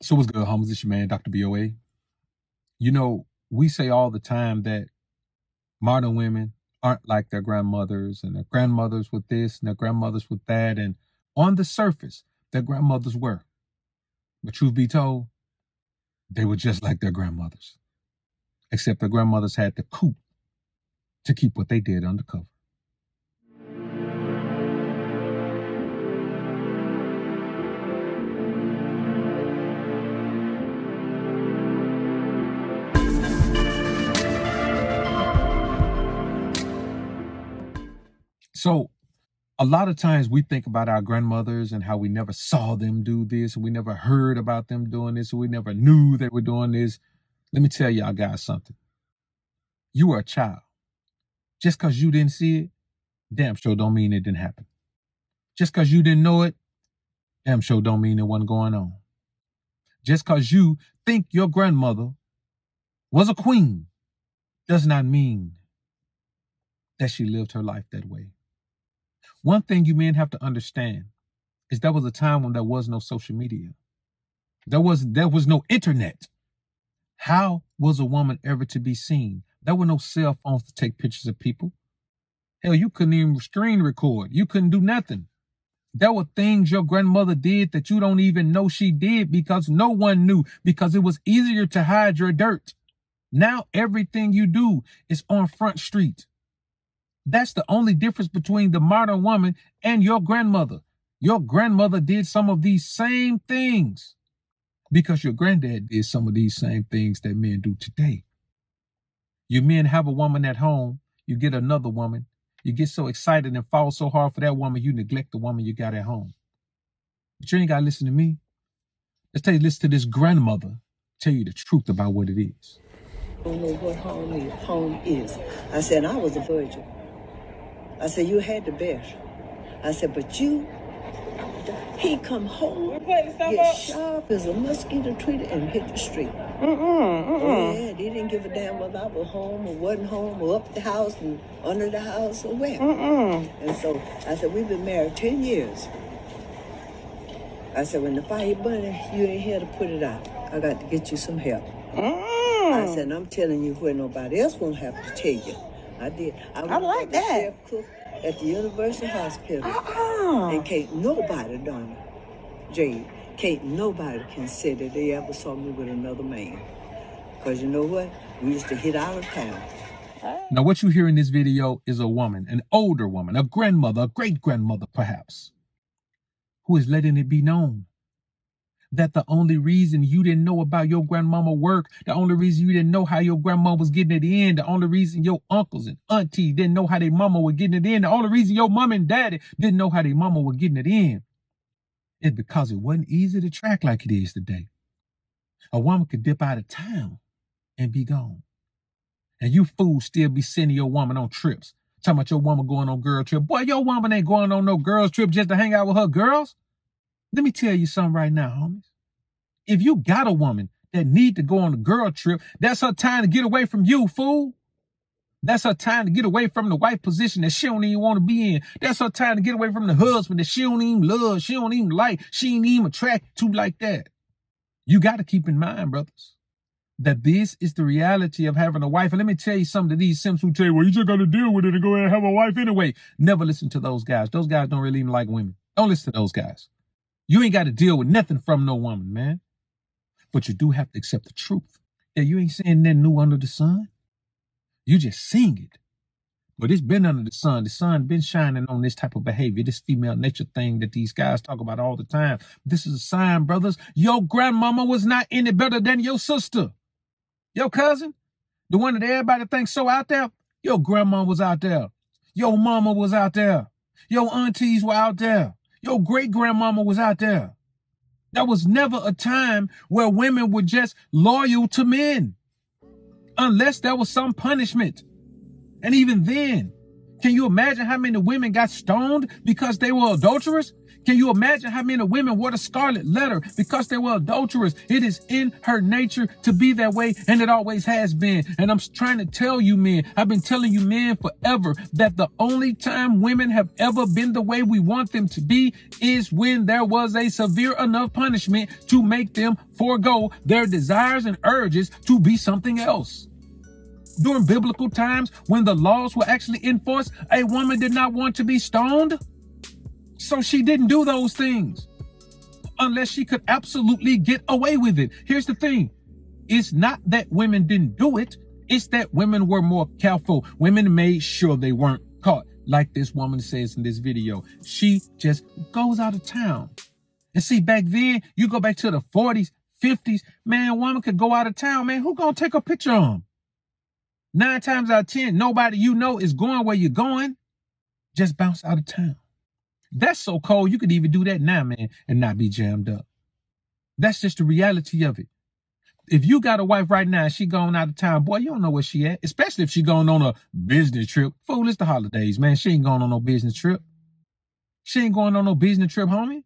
So what's good, homies? It's your man, Dr. BOA. You know, we say all the time that modern women aren't like their grandmothers, and their grandmothers with this and their grandmothers with that. And on the surface, their grandmothers were. But truth be told, they were just like their grandmothers. Except their grandmothers had the coup to keep what they did undercover. So a lot of times we think about our grandmothers and how we never saw them do this, and we never heard about them doing this, and we never knew they were doing this. Let me tell y'all guys something. You were a child. Just because you didn't see it, damn sure don't mean it didn't happen. Just because you didn't know it, damn sure don't mean it wasn't going on. Just because you think your grandmother was a queen does not mean that she lived her life that way. One thing you men have to understand is there was a time when there was no social media. There was no internet. How was a woman ever to be seen? There were no cell phones to take pictures of people. Hell, you couldn't even screen record. You couldn't do nothing. There were things your grandmother did that you don't even know she did because no one knew, because it was easier to hide your dirt. Now everything you do is on Front Street. That's the only difference between the modern woman and your grandmother. Your grandmother did some of these same things because your granddad did some of these same things that men do today. You men have a woman at home, you get another woman, you get so excited and fall so hard for that woman, you neglect the woman you got at home. But you ain't got to listen to me. Let's tell you, listen to this grandmother tell you the truth about what it is. I don't know what home is. I said, I was a virgin. I said, you had the best. I said, but you, he come home, get sharp as a mosquito treated and hit the street. Oh, yeah, they didn't give a damn whether I was home or wasn't home or up the house and under the house or where. And so I said, we've been married 10 years. I said, when the fire burning, you ain't here to put it out. I got to get you some help. I said, and I'm telling you where nobody else won't have to tell you. I did. I like that. Chef cook at the University Hospital. And can't nobody, Donna, Jade, can't nobody can say that they ever saw me with another man. Because you know what? We used to hit out of town. Now, what you hear in this video is a woman, an older woman, a grandmother, a great-grandmother perhaps, who is letting it be known that the only reason you didn't know about your grandmama work, the only reason you didn't know how your grandma was getting it in, the only reason your uncles and aunties didn't know how their mama were getting it in, the only reason your mom and daddy didn't know how their mama were getting it in is because it wasn't easy to track like it is today. A woman could dip out of town and be gone. And you fools still be sending your woman on trips. Talking about your woman going on girl trip. Boy, your woman ain't going on no girls trip just to hang out with her girls. Let me tell you something right now, homies. If you got a woman that need to go on a girl trip, that's her time to get away from you, fool. That's her time to get away from the wife position that she don't even want to be in. That's her time to get away from the husband that she don't even love, she don't even like, she ain't even attracted to like that. You got to keep in mind, brothers, that this is the reality of having a wife. And let me tell you something to these simps who tell you, well, you just got to deal with it and go ahead and have a wife anyway. Never listen to those guys. Those guys don't really even like women. Don't listen to those guys. You ain't got to deal with nothing from no woman, man. But you do have to accept the truth. Yeah, you ain't saying nothing new under the sun. You just seeing it. But it's been under the sun. The sun been shining on this type of behavior, this female nature thing that these guys talk about all the time. This is a sign, brothers. Your grandmama was not any better than your sister. Your cousin, the one that everybody thinks so out there, your grandma was out there. Your mama was out there. Your aunties were out there. Your great-grandmama was out there. There was never a time where women were just loyal to men, unless there was some punishment. And even then, can you imagine how many women got stoned because they were adulterers? Can you imagine how many women wore the scarlet letter because they were adulterers? It is in her nature to be that way, and it always has been. And I'm trying to tell you, men, I've been telling you, men, forever, that the only time women have ever been the way we want them to be is when there was a severe enough punishment to make them forego their desires and urges to be something else. During biblical times, when the laws were actually enforced, a woman did not want to be stoned. So she didn't do those things unless she could absolutely get away with it. Here's the thing. It's not that women didn't do it. It's that women were more careful. Women made sure they weren't caught. Like this woman says in this video, she just goes out of town. And see, back then, you go back to the 40s, 50s, man, a woman could go out of town, man. Who gonna take a picture of them? 9 times out of 10, nobody you know is going where you're going. Just bounce out of town. That's so cold, you could even do that now, man, and not be jammed up. That's just the reality of it. If you got a wife right now and she going out of town, boy, you don't know where she at, especially if she going on a business trip. Fool, it's the holidays, man. She ain't going on no business trip. She ain't going on no business trip, homie.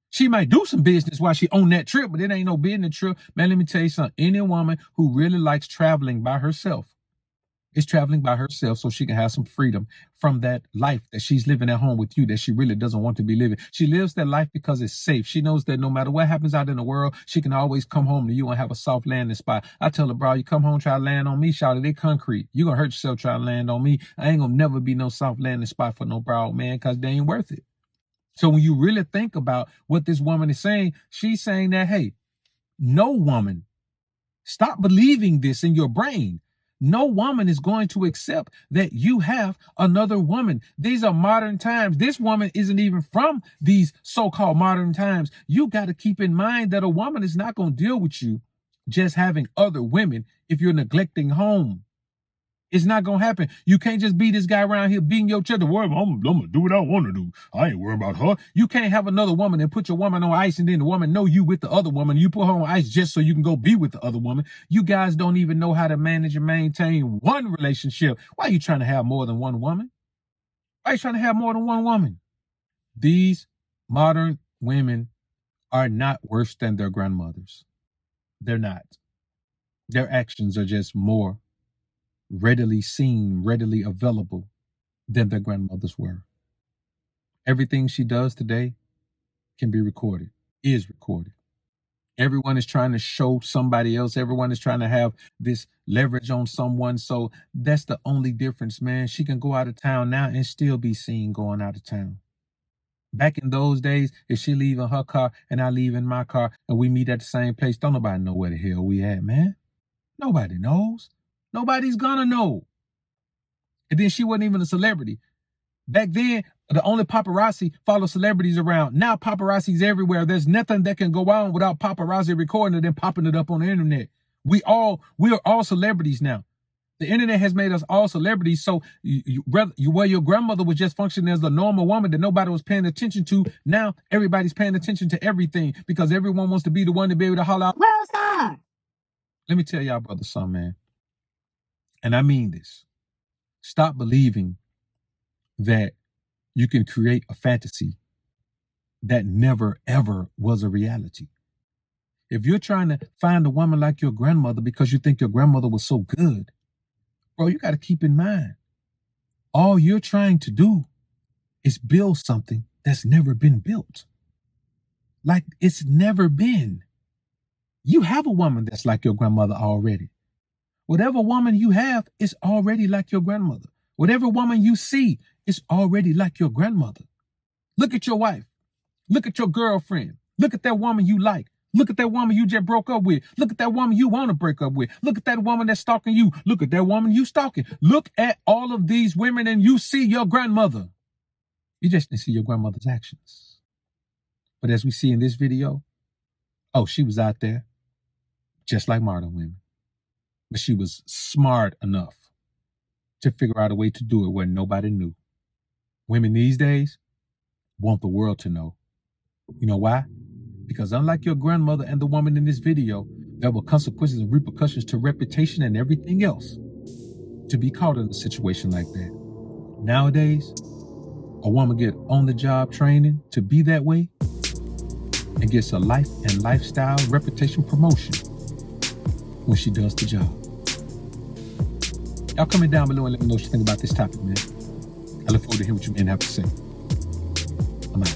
She might do some business while she on that trip, but it ain't no business trip. Man, let me tell you something. Any woman who really likes traveling by herself is traveling by herself so she can have some freedom from that life that she's living at home with you that she really doesn't want to be living. She lives that life because it's safe. She knows that no matter what happens out in the world, she can always come home to you and have a soft landing spot. I tell her, bro, you come home, try to land on me, shout it, they concrete. You gonna hurt yourself trying to land on me. I ain't gonna never be no soft landing spot for no broad man because they ain't worth it. So when you really think about what this woman is saying, she's saying that, hey, no woman, stop believing this in your brain. No woman is going to accept that you have another woman. These are modern times. This woman isn't even from these so-called modern times. You got to keep in mind that a woman is not going to deal with you just having other women if you're neglecting home. It's not going to happen. You can't just be this guy around here beating your chest. Well, I'm going to do what I want to do. I ain't worried about her. You can't have another woman and put your woman on ice and then the woman know you with the other woman. You put her on ice just so you can go be with the other woman. You guys don't even know how to manage and maintain one relationship. Why are you trying to have more than one woman? Why are you trying to have more than one woman? These modern women are not worse than their grandmothers. They're not. Their actions are just more readily seen, readily available than their grandmothers were. Everything she does today can be recorded, is recorded. Everyone is trying to show somebody else. Everyone is trying to have this leverage on someone. So that's the only difference, man. She can go out of town now and still be seen going out of town. Back in those days, if she leave in her car and I leave in my car and we meet at the same place, don't nobody know where the hell we at, man. Nobody knows. Nobody's gonna know. And then she wasn't even a celebrity. Back then, the only paparazzi follow celebrities around. Now paparazzi's everywhere. There's nothing that can go on without paparazzi recording it and popping it up on the internet. We are all celebrities now. The internet has made us all celebrities. So where your grandmother was just functioning as a normal woman that nobody was paying attention to, now everybody's paying attention to everything because everyone wants to be the one to be able to holler out, "World star!" Let me tell y'all, brother, son, man. And I mean this. Stop believing that you can create a fantasy that never, ever was a reality. If you're trying to find a woman like your grandmother because you think your grandmother was so good, bro, you got to keep in mind, all you're trying to do is build something that's never been built. Like it's never been. You have a woman that's like your grandmother already. Whatever woman you have is already like your grandmother. Whatever woman you see is already like your grandmother. Look at your wife. Look at your girlfriend. Look at that woman you like. Look at that woman you just broke up with. Look at that woman you want to break up with. Look at that woman that's stalking you. Look at that woman you stalking. Look at all of these women and you see your grandmother. You just didn't see your grandmother's actions. But as we see in this video, oh, she was out there just like modern women. But she was smart enough to figure out a way to do it where nobody knew. Women these days want the world to know. You know why? Because unlike your grandmother and the woman in this video, there were consequences and repercussions to reputation and everything else to be caught in a situation like that. Nowadays, A woman get on-the-job training to be that way and gets a life and lifestyle reputation promotion when she does the job. Y'all comment down below and let me know what you think about this topic, man. I look forward to hearing what you men have to say. I'm out.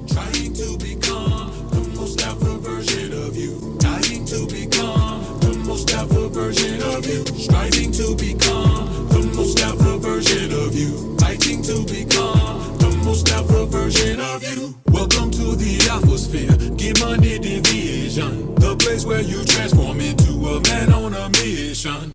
Trying to become the most alpha version of you. Trying to become the most alpha version of you. Striving to become the most alpha version of you. Fighting to become the most alpha version of you. Welcome to the alpha sphere. Get money division. The place where you transform into a man on a mission.